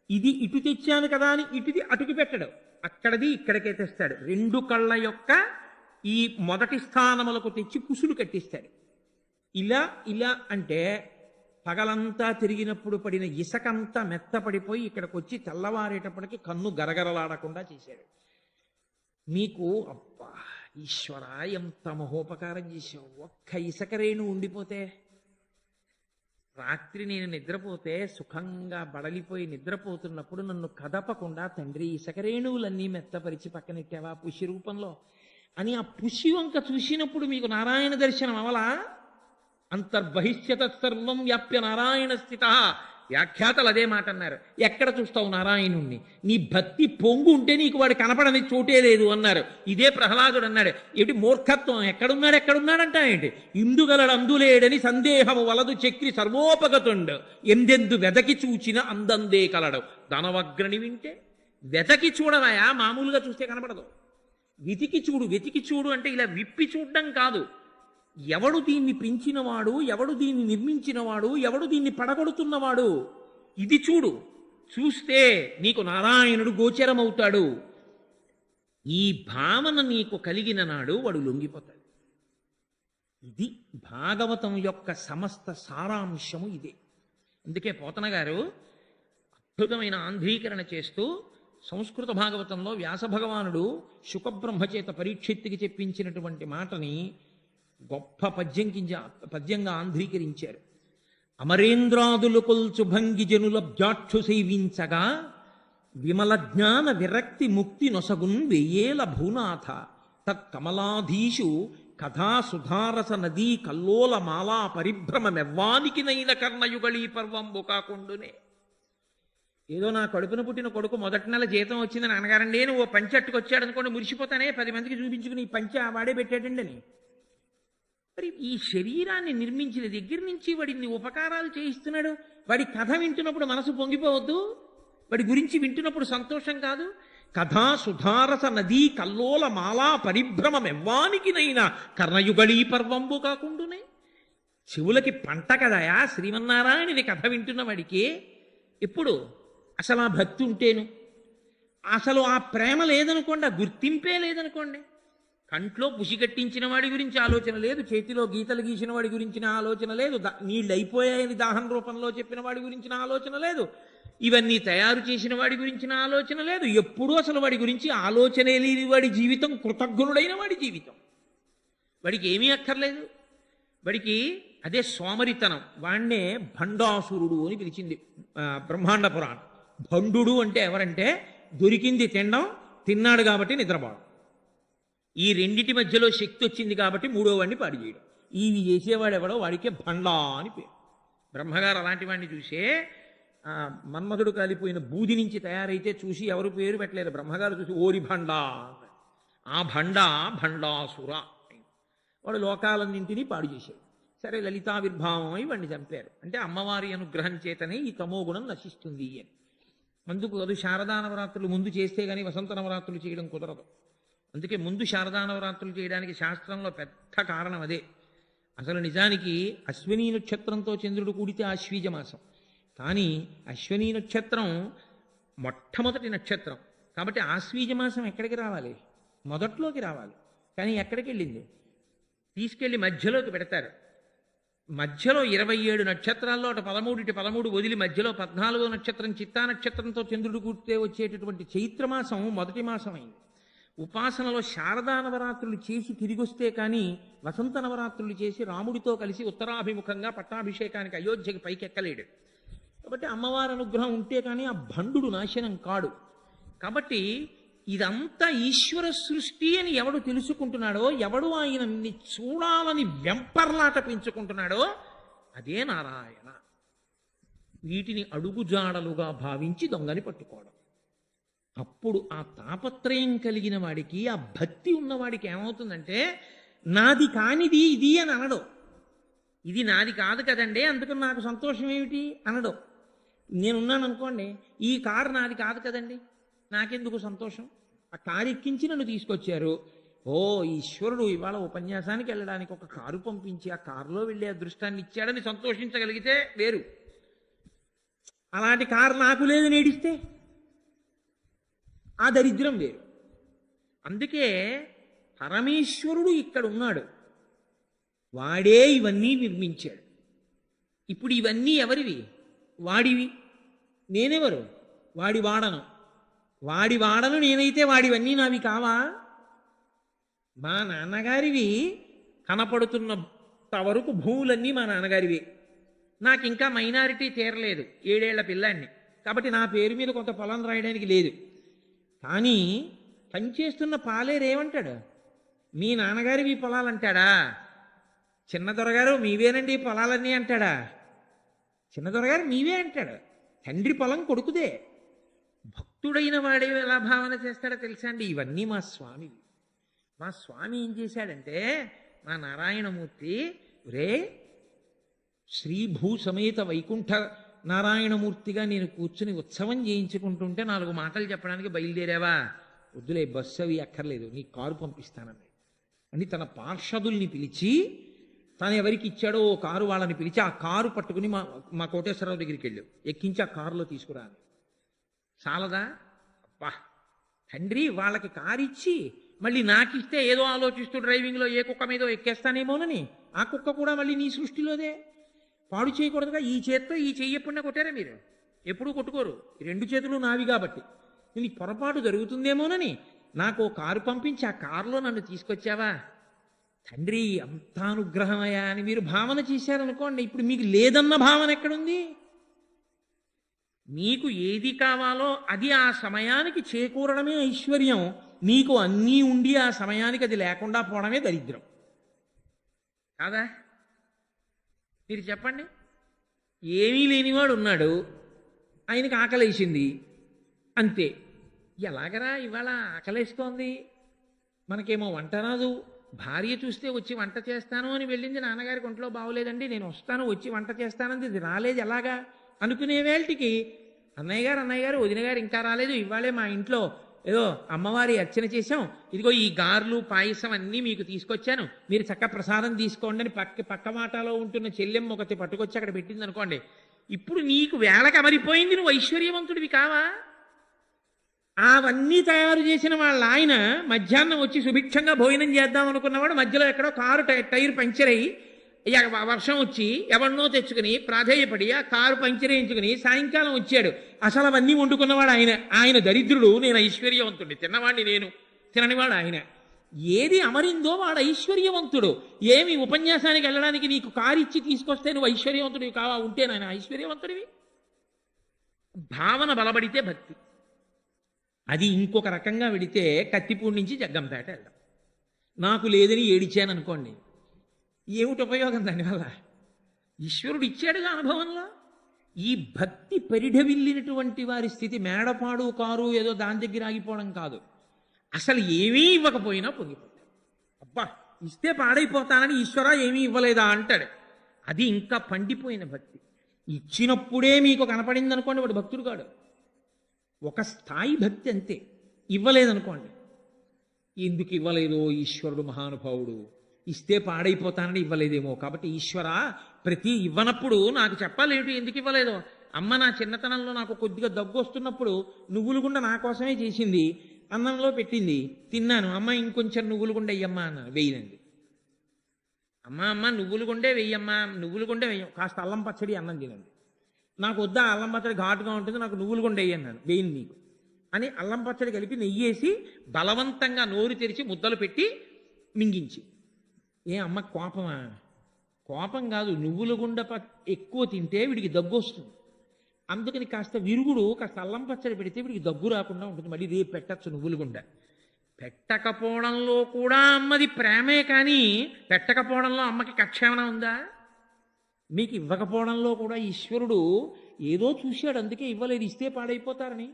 ఇది ఇటు తెచ్చాను కదా అని ఇటుది అటుకి పెట్టడు, అక్కడది ఇక్కడికే తెస్తాడు. 2 కళ్ళ యొక్క ఈ మొదటి స్థానములకు తెచ్చి కుసులు కట్టిస్తాడు. ఇలా ఇలా అంటే పగలంతా తిరిగినప్పుడు పడిన ఇసకంతా మెత్తపడిపోయి ఇక్కడికి వచ్చి తెల్లవారేటప్పటికి కన్ను గరగరలాడకుండా చేశాడు. మీకు అబ్బా ఈశ్వర ఎంత మహోపకారం చేశావు, ఒక్క ఇసకరేణు ఉండిపోతే. రాత్రి నేను నిద్రపోతే సుఖంగా బడలిపోయి నిద్రపోతున్నప్పుడు నన్ను కదపకుండా తండ్రి ఇసకరేణువులన్నీ మెత్తపరిచి పక్కనెట్టావా పుషి రూపంలో అని ఆ పుషి వంక చూసినప్పుడు మీకు నారాయణ దర్శనం అవలా? అంతర్బహిష్యత సర్వం వ్యాప్య నారాయణ స్థిత. వ్యాఖ్యాతలు అదే మాట అన్నారు. ఎక్కడ చూస్తావు నారాయణుణ్ణి? నీ భక్తి పొంగు ఉంటే నీకు వాడు కనపడని చోటే లేదు అన్నారు. ఇదే ప్రహ్లాదుడు అన్నాడు. ఏమిటి మూర్ఖత్వం, ఎక్కడున్నాడంట ఏంటి? ఇందుగలడు అందులేడని సందేహము వలదు చక్రి సర్వోపగతుండు, ఎందెందు వెదకి చూచిన అందందే కలడు. దానవగ్రని వింటే వెతకి చూడవయా, మామూలుగా చూస్తే కనపడదు. వెతికి చూడు అంటే ఇలా విప్పి చూడడం కాదు. ఎవడు దీన్ని పెంచినవాడు, ఎవడు దీన్ని నిర్మించినవాడు, ఎవడు దీన్ని పడగొడుతున్నవాడు, ఇది చూస్తే నీకు నారాయణుడు గోచరమవుతాడు. ఈ భావన నీకు కలిగిన నాడు వాడు లొంగిపోతాడు. ఇది భాగవతం యొక్క సమస్త సారాంశము ఇదే. అందుకే పోతన గారు అద్భుతమైన ఆంధ్రీకరణ చేస్తూ సంస్కృత భాగవతంలో వ్యాస భగవానుడు శుకబ్రహ్మచేత పరీక్షిత్తుకి చెప్పించినటువంటి మాటని గొప్ప పద్యంగా ఆంధ్రీకరించారు. అమరేంద్రాదులు కొల్చు భంగి జనుల జాక్షు సేవించగా విమల జ్ఞాన విరక్తి ముక్తి నొసగున్ వెయ్యేల భూనాథ తత్కమలాధీషు కథా సుధారస నదీ కల్లోల మాలా పరిభ్రమ మెవ్వానికి నైన కర్ణయుగళీ పర్వంబు కాకుండునే. ఏదో నా కడుపున పుట్టిన కొడుకు మొదటి నెల జీతం వచ్చిందని అనగారండి, నేను ఓ పంచె అట్టుకొచ్చాడు అనుకోండి, మురిసిపోతానే 10 మందికి చూపించుకుని ఈ పంచె వాడే పెట్టాడండి అని. మరి ఈ శరీరాన్ని నిర్మించిన దగ్గర నుంచి వాడిని ఉపకారాలు చేయిస్తున్నాడు. వాడి కథ వింటున్నప్పుడు మనసు పొంగిపోవద్దు? వాడి గురించి వింటున్నప్పుడు సంతోషం కాదు? కథా సుధారస నదీ కల్లోల మాలా పరిభ్రమమెవ్వానికినైనా కర్ణయుగళీ పర్వంబు కాకుండానే. చెవులకి పంట కదయా శ్రీమన్నారాయణుని కథ వింటున్న వాడికి. ఎప్పుడు అసలు ఆ భక్తి ఉంటేను, అసలు ఆ ప్రేమ లేదనుకోండి, ఆ గుర్తింపే లేదనుకోండి, కంట్లో పుసిగట్టించిన వాడి గురించి ఆలోచన లేదు, చేతిలో గీతలు గీసిన వాడి గురించిన ఆలోచన లేదు, నీళ్ళు అయిపోయాయని దాహం రూపంలో చెప్పిన వాడి గురించిన ఆలోచన లేదు, ఇవన్నీ తయారు చేసిన వాడి గురించిన ఆలోచన లేదు, ఎప్పుడూ అసలు వాడి గురించి ఆలోచనే లేని వాడి జీవితం కృతజ్ఞుడైన వాడి జీవితం. వాడికి ఏమీ అక్కర్లేదు. వాడికి అదే సోమరితనం. వాణ్ణే భండాసురుడు అని పిలిచింది బ్రహ్మాండ పురాణం. భండు అంటే ఎవరంటే దొరికింది తినడం, తిన్నాడు కాబట్టి నిద్రపోవడం. ఈ రెండిటి మధ్యలో శక్తి వచ్చింది కాబట్టి మూడో వాడిని పాడు చేయడం. ఇవి చేసేవాడు ఎవడో వాడికే భండా అని పేరు. బ్రహ్మగారు అలాంటి వాడిని చూసే మన్మధుడు కాలిపోయిన బూది నుంచి తయారైతే చూసి ఎవరు పేరు పెట్టలేరు. బ్రహ్మగారు చూసి ఓరి భండా, ఆ భండాసుర. వాడు లోకాలన్నింటినీ పాడు చేశాడు. సరే, లలితావిర్భావం అయి వాడిని చంపారు. అంటే అమ్మవారి అనుగ్రహం చేతనే ఈ తమోగుణం నశిస్తుంది అని. అందుకు అది శారదా నవరాత్రులు ముందు చేస్తే కానీ వసంత నవరాత్రులు చేయడం కుదరదు. అందుకే ముందు శారదా నవరాత్రులు చేయడానికి శాస్త్రంలో పెద్ద కారణం అదే. అసలు నిజానికి అశ్వినీ నక్షత్రంతో చంద్రుడు కూడితే ఆశ్వీజ మాసం, కానీ అశ్వినీ నక్షత్రం మొట్టమొదటి నక్షత్రం కాబట్టి ఆశ్వీజ మాసం ఎక్కడికి రావాలి? మొదట్లోకి రావాలి. కానీ ఎక్కడికి వెళ్ళింది? తీసుకెళ్ళి మధ్యలోకి పెడతారు. మధ్యలో 27 నక్షత్రాల్లో అటు 13 వదిలి మధ్యలో 14వ నక్షత్రం చిత్తా నక్షత్రంతో చంద్రుడు కూడితే వచ్చేటటువంటి చైత్రమాసం మొదటి మాసం అయింది. ఉపాసనలో శారదా నవరాత్రులు చేసి తిరిగొస్తే కానీ వసంత నవరాత్రులు చేసి రాముడితో కలిసి ఉత్తరాభిముఖంగా పట్టాభిషేకానికి అయోధ్యకి పైకెక్కలేడు. కాబట్టి అమ్మవారి అనుగ్రహం ఉంటే కానీ ఆ భండు నాశనం కాడు. కాబట్టి ఇదంతా ఈశ్వర సృష్టి అని ఎవడు తెలుసుకుంటున్నాడో, ఎవడు ఆయనని చూడాలని వెంపర్లాట పెంచుకుంటున్నాడో అదే నారాయణ. వీటిని అడుగుజాడలుగా భావించి దొంగని పట్టుకోవడం. అప్పుడు ఆ తాపత్రయం కలిగిన వాడికి, ఆ భక్తి ఉన్నవాడికి ఏమవుతుందంటే, నాది కానిది ఇది అని అనడు. ఇది నాది కాదు కదండి అందుకని నాకు సంతోషం ఏమిటి అనడు. నేనున్నాను అనుకోండి, ఈ కారు నాది కాదు కదండి, నాకెందుకు సంతోషం? ఆ కారు ఎక్కించి నన్ను తీసుకొచ్చారు. ఓ ఈశ్వరుడు ఇవాళ ఉపన్యాసానికి వెళ్ళడానికి ఒక కారు పంపించి ఆ కారులో వెళ్ళే అదృష్టాన్ని ఇచ్చాడని సంతోషించగలిగితే వేరు. అలాంటి కారు నాకు లేదు నేడిస్తే ఆ దరిద్రం వేరు. అందుకే పరమేశ్వరుడు ఇక్కడ ఉన్నాడు, వాడే ఇవన్నీ నిర్మించాడు. ఇప్పుడు ఇవన్నీ ఎవరివి? వాడివి. నేనెవరు? వాడి వాడను నేనైతే వాడివన్నీ నావి కావా? మా నాన్నగారివి కనపడుతున్నంత వరకు భూములన్నీ మా నాన్నగారివి. నాకు ఇంకా మైనారిటీ తీరలేదు, 7 ఏళ్ల పిల్లాన్ని, కాబట్టి నా పేరు మీద కొంత పొలం రాయడానికి లేదు. కానీ పనిచేస్తున్న పాలేరేమంటాడు? మీ నాన్నగారివి పొలాలంటాడా? చిన్న దొరగారు మీవేనండి పొలాలన్నీ అంటాడా? చిన్న దొరగారు మీవే అంటాడు. తండ్రి పొలం కొడుకుదే. భక్తుడైన వాడే ఎలా భావన చేస్తాడో తెలుసా అండి? ఇవన్నీ మా స్వామి. మా స్వామి ఏం చేశాడంటే, మా నారాయణమూర్తి రే శ్రీభూ సమేత వైకుంఠ నారాయణమూర్తిగా నేను కూర్చుని ఉత్సవం చేయించుకుంటుంటే 4 మాటలు చెప్పడానికి బయలుదేరావా? వద్దులే, బస్సు అవి అక్కర్లేదు, నీ కారు పంపిస్తానండి అని తన పార్షదుల్ని పిలిచి, తాను ఎవరికి ఇచ్చాడో ఓ కారు వాళ్ళని పిలిచి ఆ కారు పట్టుకుని మా కోటేశ్వరరావు దగ్గరికి వెళ్ళు, ఎక్కించి ఆ కారులో తీసుకురా. చాలదా? అబ్బా, తండ్రి వాళ్ళకి కారు ఇచ్చి మళ్ళీ నాకిస్తే ఏదో ఆలోచిస్తూ డ్రైవింగ్లో ఏ కుక్క మీదో ఎక్కేస్తానేమోనని, ఆ కుక్క కూడా మళ్ళీ నీ సృష్టిలోదే. పాడు చేయకూడదుగా. ఈ చేత్తో ఈ చెయ్యకుండా కొట్టారా మీరు? ఎప్పుడూ కొట్టుకోరు, 2 చేతులు నావి కాబట్టి. నీకు పొరపాటు జరుగుతుందేమోనని నాకు కారు పంపించి ఆ కారులో నన్ను తీసుకొచ్చావా? తండ్రి అంత అనుగ్రహమయ్యా అని మీరు భావన చేశారనుకోండి, ఇప్పుడు మీకు లేదన్న భావన ఎక్కడుంది? మీకు ఏది కావాలో అది ఆ సమయానికి చేకూరడమే ఐశ్వర్యం. మీకు అన్నీ ఉండి ఆ సమయానికి అది లేకుండా పోవడమే దరిద్రం కాదా? మీరు చెప్పండి. ఏమీ లేనివాడు ఉన్నాడు, ఆయనకి ఆకలేసింది, అంతే. ఎలాగరా ఇవాళ ఆకలేస్తోంది, మనకేమో వంట రాదు, భార్య చూస్తే వచ్చి వంట చేస్తాను అని వెళ్ళింది, నాన్నగారికి ఒంట్లో బాగోలేదండి నేను వస్తాను వచ్చి వంట చేస్తానంది, ఇది రాలేదు ఎలాగా అనుకునే వేళటికి అన్నయ్య గారు వదిన గారు ఇంకా రాలేదు, ఇవాళే మా ఇంట్లో ఏదో అమ్మవారి అర్చన చేశాం, ఇదిగో ఈ గారెలు పాయసం అన్నీ మీకు తీసుకొచ్చాను, మీరు చక్క ప్రసాదం తీసుకోండి అని పక్క మాటలో ఉంటున్న చెల్లెమ్మ ఒకటి పట్టుకొచ్చి అక్కడ పెట్టింది అనుకోండి. ఇప్పుడు నీకు వేళకి అమరిపోయింది, నువ్వు ఐశ్వర్యవంతుడివి కావా? అవన్నీ తయారు చేసిన వాళ్ళ ఆయన మధ్యాహ్నం వచ్చి సుభిక్షంగా భోజనం చేద్దాం అనుకున్నవాడు మధ్యలో ఎక్కడో కారు టైర్ పంక్చర్ అయ్యి వర్షం వచ్చి ఎవరినో తెచ్చుకుని ప్రాధేయపడి ఆ కారు పంక్చర్ వేయించుకుని సాయంకాలం వచ్చాడు. అసలు అవన్నీ వండుకున్నవాడు ఆయన దరిద్రుడు, నేను ఐశ్వర్యవంతుడిని, తిన్నవాడిని నేను, తిననివాడు ఆయన. ఏది అమరిందో వాడు ఐశ్వర్యవంతుడు. ఏమి ఉపన్యాసానికి వెళ్ళడానికి నీకు కారు ఇచ్చి తీసుకొస్తే నువ్వు ఐశ్వర్యవంతుడివి కావా? ఉంటే నాయన ఐశ్వర్యవంతుడివి. భావన బలపడితే భక్తి. అది ఇంకొక రకంగా వెడితే కత్తిపూడి నుంచి జగ్గంపేట వెళ్దాం. నాకు లేదని ఏడిచాను అనుకోండి, ఏమిటి ఉపయోగం దానివల్ల? ఈశ్వరుడు ఇచ్చాడుగా అనుభవంలో. ఈ భక్తి పరిఢవిల్లినటువంటి వారి స్థితి మేడపాడు కారు ఏదో దాని దగ్గర ఆగిపోవడం కాదు, అసలు ఏమీ ఇవ్వకపోయినా పొంగిపోతాడు. అబ్బా ఇస్తే పాడైపోతానని ఈశ్వర ఏమీ ఇవ్వలేదా అంటాడు. అది ఇంకా పండిపోయిన భక్తి. ఇచ్చినప్పుడే మీకు కనపడింది అనుకోండి, వాడు భక్తుడు కాడు. ఒక స్థాయి భక్తి అంతే. ఇవ్వలేదనుకోండి, ఎందుకు ఇవ్వలేదో ఈశ్వరుడు మహానుభావుడు, ఇస్తే పాడైపోతానని ఇవ్వలేదేమో, కాబట్టి ఈశ్వర ప్రతి ఇవ్వనప్పుడు నాకు చెప్పాలేంటి ఎందుకు ఇవ్వలేదో. అమ్మ నా చిన్నతనంలో నాకు కొద్దిగా దగ్గు వస్తున్నప్పుడు నువ్వులు గుండ నా కోసమే చేసింది, అన్నంలో పెట్టింది, తిన్నాను. అమ్మ ఇంకొంచెం నువ్వులు గుండ వెయ్యమ్మా అన్నాను, వెయ్యనండి. అమ్మ నువ్వులు గుండే వెయ్యమ్మా, నువ్వులు గుండే వెయ్యం, కాస్త అల్లం పచ్చడి అన్నం తినండి. నాకు వద్దా అల్లం పచ్చడి ఘాటుగా ఉంటుంది, నాకు నువ్వులు గుండ వెయ్యన్నాను, వెయ్యను నీకు అని అల్లం పచ్చడి కలిపి నెయ్యేసి బలవంతంగా నోరు తెరిచి ముద్దలు పెట్టి మింగించి. ఏ అమ్మ కోపమా? కోపం కాదు, నువ్వుల గుండ ఎక్కువ తింటే వీడికి దగ్గు వస్తుంది, అందుకని కాస్త విరుగుడు కాస్త అల్లం పచ్చడి పెడితే వీడికి దగ్గు రాకుండా ఉంటుంది, మళ్ళీ రేపు పెట్టచ్చు నువ్వుల గుండ. పెట్టకపోవడంలో కూడా అమ్మది ప్రేమే, కానీ పెట్టకపోవడంలో అమ్మకి కక్షేమణ ఉందా? మీకు ఇవ్వకపోవడంలో కూడా ఈశ్వరుడు ఏదో చూశాడు, అందుకే ఇవ్వలేదు, ఇస్తే పాడైపోతారని.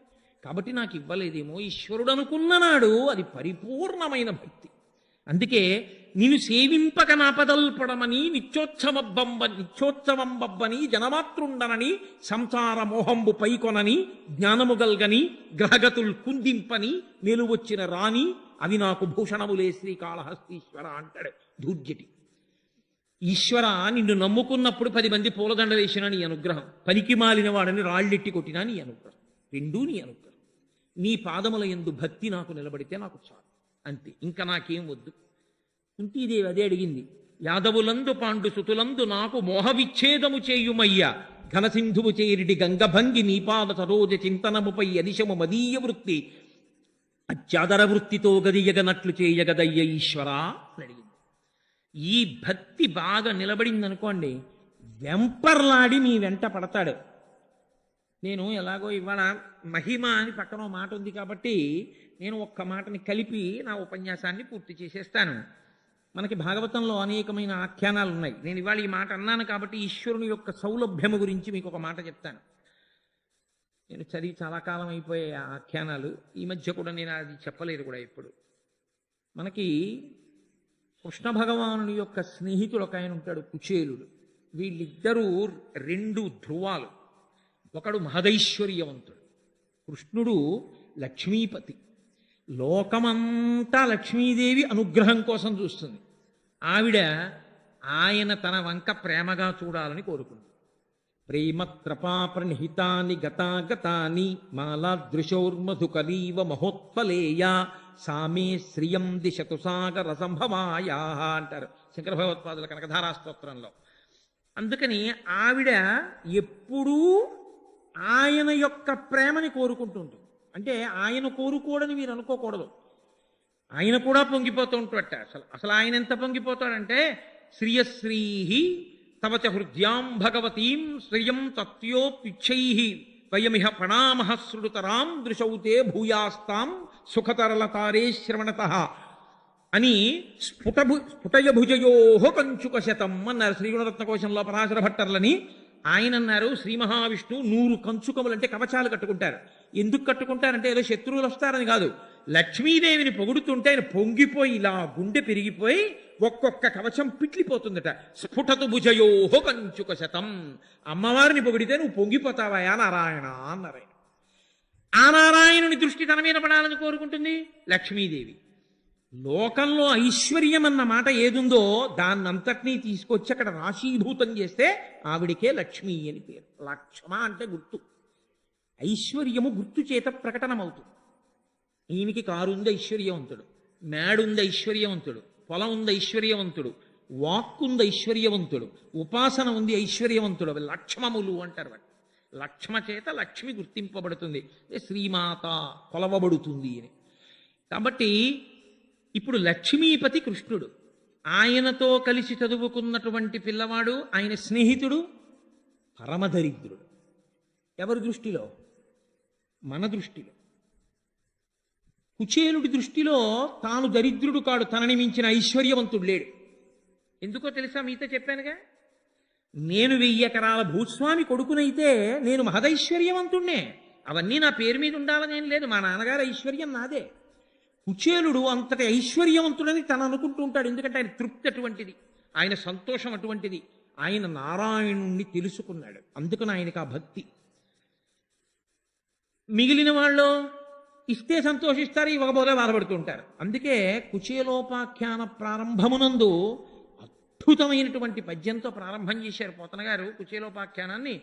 కాబట్టి నాకు ఇవ్వలేదేమో ఈశ్వరుడు అనుకున్న నాడు అది పరిపూర్ణమైన భక్తి. అందుకే నిన్ను సేవింపక నాపదల్పడమని నిత్యోత్సవం బబ్బని జనమాతృండనని సంసార మోహంబు పైకొనని జ్ఞానము గల్గని గ్రహగతుల్ కుందింపని నిలువొచ్చిన రాణి అవి నాకు భూషణములే శ్రీకాళహస్తీశ్వర అంటాడు ధూర్జటి. ఈశ్వర నిన్ను నమ్ముకున్నప్పుడు 10 మంది పూలదండ వేసినా నీ అనుగ్రహం, పనికి మాలిన వాడని రాళ్ళెట్టి కొట్టినా నీ అనుగ్రహం, రెండూ నీ అనుగ్రహం. నీ పాదముల యందు భక్తి నాకు నిలబడితే నాకు చాలు, అంతే, ఇంకా నాకేం వద్దు. కుంతీదేవి అదే అడిగింది. యాదవులందు పాండు సుతులందు నాకు మోహవిచ్ఛేదము చేయుమయ్యా, ఘనసింధువు చేరిడి గంగభంగి నీపాద సరోజ చింతనముపై అదిశము మదీయ వృత్తి అత్యాదర వృత్తితో గదియగనట్లు చేయగదయ్య ఈశ్వరా అని అడిగింది. ఈ భక్తి బాగా నిలబడిందనుకోండి, వెంపర్లాడి మీ వెంట పడతాడు. నేను ఎలాగో ఇవాళ మహిమ అని పక్కన మాట ఉంది కాబట్టి నేను ఒక్క మాటని కలిపి నా ఉపన్యాసాన్ని పూర్తి చేసేస్తాను. మనకి భాగవతంలో అనేకమైన ఆఖ్యానాలు ఉన్నాయి. నేను ఇవాళ ఈ మాట అన్నాను కాబట్టి ఈశ్వరుని యొక్క సౌలభ్యము గురించి మీకు ఒక మాట చెప్తాను. నేను చదివి చాలా కాలం అయిపోయే ఆఖ్యానాలు, ఈ మధ్య కూడా నేను అది చెప్పలేదు కూడా ఎప్పుడు. మనకి కృష్ణ భగవానుని యొక్క స్నేహితుడు ఒక ఆయన ఉంటాడు, కుచేలుడు. వీళ్ళిద్దరూ 2 ధ్రువాలు. ఒకడు మహదైశ్వర్యవంతుడు, కృష్ణుడు లక్ష్మీపతి. లోకమంతా లక్ష్మీదేవి అనుగ్రహం కోసం చూస్తుంది. ఆవిడ ఆయన తన వంక ప్రేమగా చూడాలని కోరుకుంది. ప్రేమత్రపా ప్రణిహితాని గతాగతాని మాలాదృశోర్మధుకరీవ మహోత్పలేయా సామే శ్రియం దిశతు సాగర సంభవాయా అంటారు శంకర భగవత్పాదుల కనకధారా స్తోత్రంలో. అందుకని ఆవిడ ఎప్పుడూ ఆయన యొక్క ప్రేమని కోరుకుంటుంటుంది. అంటే ఆయన కోరుకోడని మీరు అనుకోకూడదు, ఆయన కూడా పొంగిపోతూ ఉంటాడట. అసలు ఆయన ఎంత పొంగిపోతాడంటే శ్రియశ్రీహి తవచ హృద్యాం భగవతీం శ్రియం తత్యోప్యుచ్చై వయమిహ ప్రణామః శృతరాం దృశౌతే భూయాస్తాం సుఖతరలతారే శ్రవణత అని స్ఫుటయభుజయో కంచుక శతం అన్నారు శ్రీగుణరత్నకోశంలో పరాశర భట్టర్లని. ఆయన అన్నారు శ్రీ మహావిష్ణువు 100 కంచుకములు అంటే కవచాలు కట్టుకుంటారు. ఎందుకు కట్టుకుంటారంటే ఏదో శత్రువులు వస్తారని కాదు. లక్ష్మీదేవిని పొగుడుతుంటే ఆయన పొంగిపోయి ఇలా గుండె పెరిగిపోయి ఒక్కొక్క కవచం పిట్లిపోతుందట. స్ఫుటతు భుజయోహో కంచుక శతం. అమ్మవారిని పొగిడితే నువ్వు పొంగిపోతావయా నారాయణ అన్నారు. ఆ నారాయణుని దృష్టి తన మీద పడాలని కోరుకుంటుంది లక్ష్మీదేవి. లోకంలో ఐశ్వర్యం అన్న మాట ఏదుందో దాన్నంతటినీ తీసుకొచ్చి అక్కడ రాశీభూతం చేస్తే ఆవిడికే లక్ష్మి అని పేరు. లక్ష్మ అంటే గుర్తు. ఐశ్వర్యము గుర్తు చేత ప్రకటనమవుతుంది. ఈయనకి కారుంది ఐశ్వర్యవంతుడు, మేడుంది ఐశ్వర్యవంతుడు, పొలం ఉంది ఐశ్వర్యవంతుడు, వాక్కుంది ఐశ్వర్యవంతుడు, ఉపాసన ఉంది ఐశ్వర్యవంతుడు. అవి లక్ష్మములు అంటారు. వాటి లక్ష్మ చేత లక్ష్మి గుర్తింపబడుతుంది, శ్రీమాత కొలవబడుతుంది అని. కాబట్టి ఇప్పుడు లక్ష్మీపతి కృష్ణుడు. ఆయనతో కలిసి చదువుకున్నటువంటి పిల్లవాడు, ఆయన స్నేహితుడు పరమదరిద్రుడు. ఎవరి దృష్టిలో? మన దృష్టిలో. కుచేలుడి దృష్టిలో తాను దరిద్రుడు కాడు, తనని మించిన ఐశ్వర్యవంతుడు లేడు. ఎందుకో తెలుసా? మీతో చెప్పానుగా, నేను 1000 ఎకరాల భూస్వామి కొడుకునైతే నేను మహదైశ్వర్యవంతుణ్ణే. అవన్నీ నా పేరు మీద ఉండాలని ఏం లేదు, మా నాన్నగారి ఐశ్వర్యం నాదే. కుచేలుడు అంతటి ఐశ్వర్యవంతుడని తను అనుకుంటూ ఉంటాడు. ఎందుకంటే ఆయన తృప్తి అటువంటిది, ఆయన సంతోషం అటువంటిది. ఆయన నారాయణుణ్ణి తెలుసుకున్నాడు, అందుకని ఆయనకు ఆ భక్తి. మిగిలిన వాళ్ళు ఇస్తే సంతోషిస్తారు, ఇవ్వకపోతే బాధపడుతుంటారు. అందుకే కుచేలోపాఖ్యాన ప్రారంభమునందు అద్భుతమైనటువంటి పద్యంతో ప్రారంభం చేశారు పోతన గారు కుచేలోపాఖ్యానాన్ని.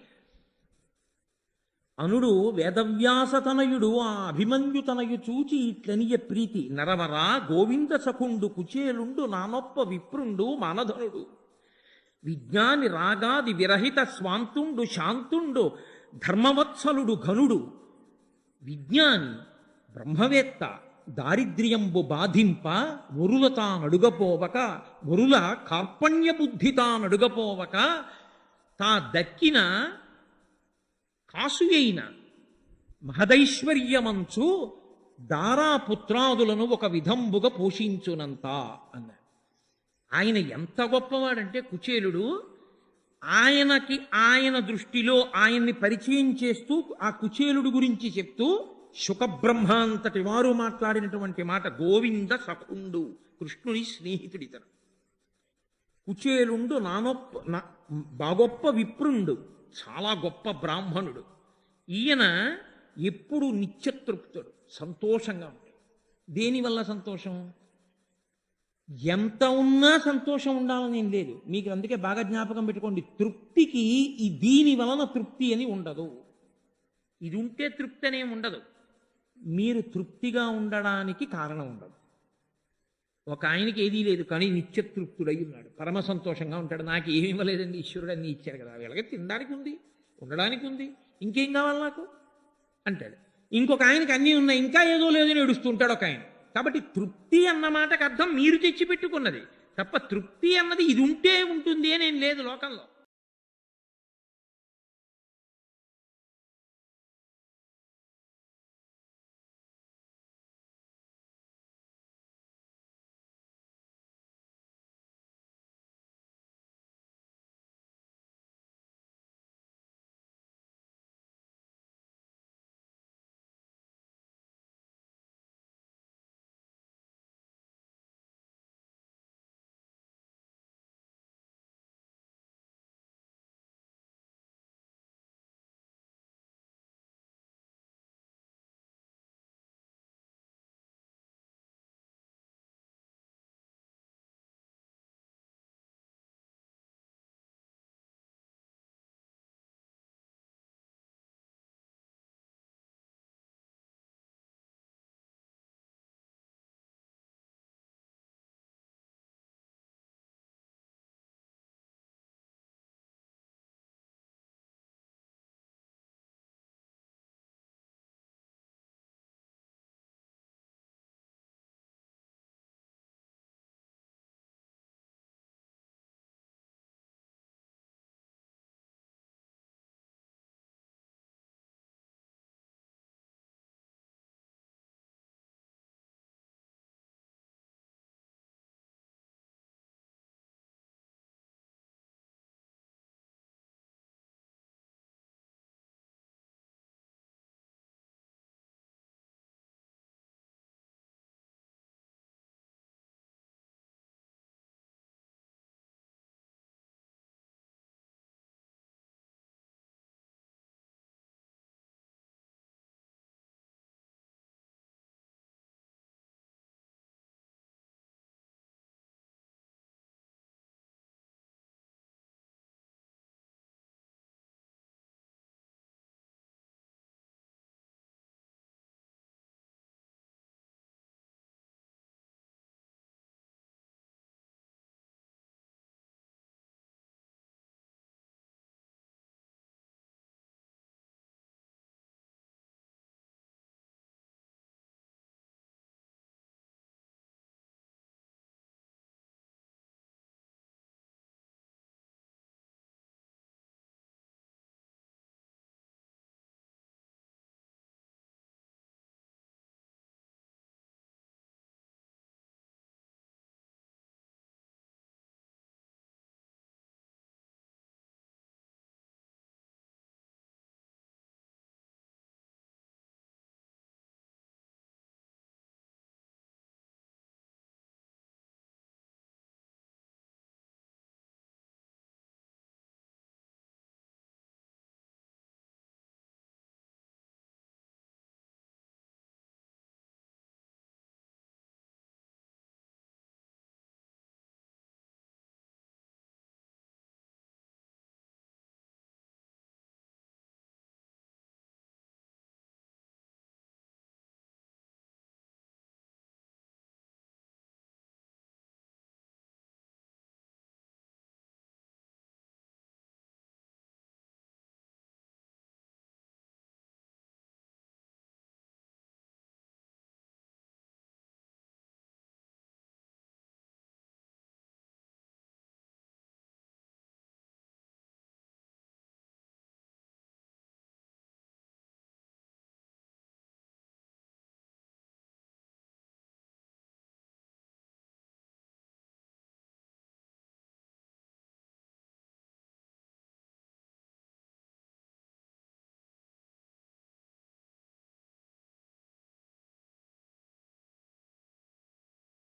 అనుడు వేదవ్యాసతనయుడు ఆ అభిమన్యుతనయు చూచి ఇట్లనియ ప్రీతి నరవరా గోవింద సఖుండు కుచేలుండు నానొప్ప విప్రుండు మానధనుడు విజ్ఞాని రాగాది విరహిత స్వాంతుండు శాంతుండు ధర్మవత్సలుడు ఘనుడు విజ్ఞాని బ్రహ్మవేత్త దారిద్ర్యంబు బాధింప వరుల తానడుగపోవక వరుల కార్పణ్య బుద్ధి తానడుగపోవక తా దక్కిన కాసుయైన మహదైశ్వర్యమంచు దారాపుత్రాదులను ఒక విధంబుగా పోషించునంత అన్నారు. ఆయన ఎంత గొప్పవాడంటే కుచేలుడు, ఆయనకి ఆయన దృష్టిలో ఆయన్ని పరిచయం చేస్తూ ఆ కుచేలుడు గురించి చెప్తూ శుకబ్రహ్మ అంతటి వారు మాట్లాడినటువంటి మాట గోవింద సఖుండు, కృష్ణుని స్నేహితుడితను. కుచేలుండు బాగొప్ప విప్రుండు, చాలా గొప్ప బ్రాహ్మణుడు. ఈయన ఎప్పుడు నిత్యతృప్తుడు, సంతోషంగా ఉంటాడు. దేనివల్ల సంతోషం? ఎంత ఉన్నా సంతోషం ఉండాలని ఏం లేదు మీకు. అందుకే బాగా జ్ఞాపకం పెట్టుకోండి, తృప్తికి దీని వలన తృప్తి అని ఉండదు. ఇది ఉంటే తృప్తి అనేమి ఉండదు. మీరు తృప్తిగా ఉండడానికి కారణం ఉండదు. ఒక ఆయనకి ఏదీ లేదు కానీ నిత్యతృప్తుడై ఉన్నాడు, పరమ సంతోషంగా ఉంటాడు. నాకు ఏమి ఇవ్వలేదండి, ఈశ్వరుడు అన్నీ ఇచ్చాడు కదా, వీళ్ళకి తినడానికి ఉంది, ఉండడానికి ఉంది, ఇంకేం కావాలి నాకు అంటాడు. ఇంకొక ఆయనకి అన్నీ ఉన్నాయి, ఇంకా ఏదో లేదని ఏడుస్తుంటాడు ఒక ఆయన. కాబట్టి తృప్తి అన్న మాటకు అర్థం మీరు తెచ్చిపెట్టుకున్నది తప్ప, తృప్తి అన్నది ఇది ఉంటే ఉంటుంది అని ఏం లేదు లోకంలో.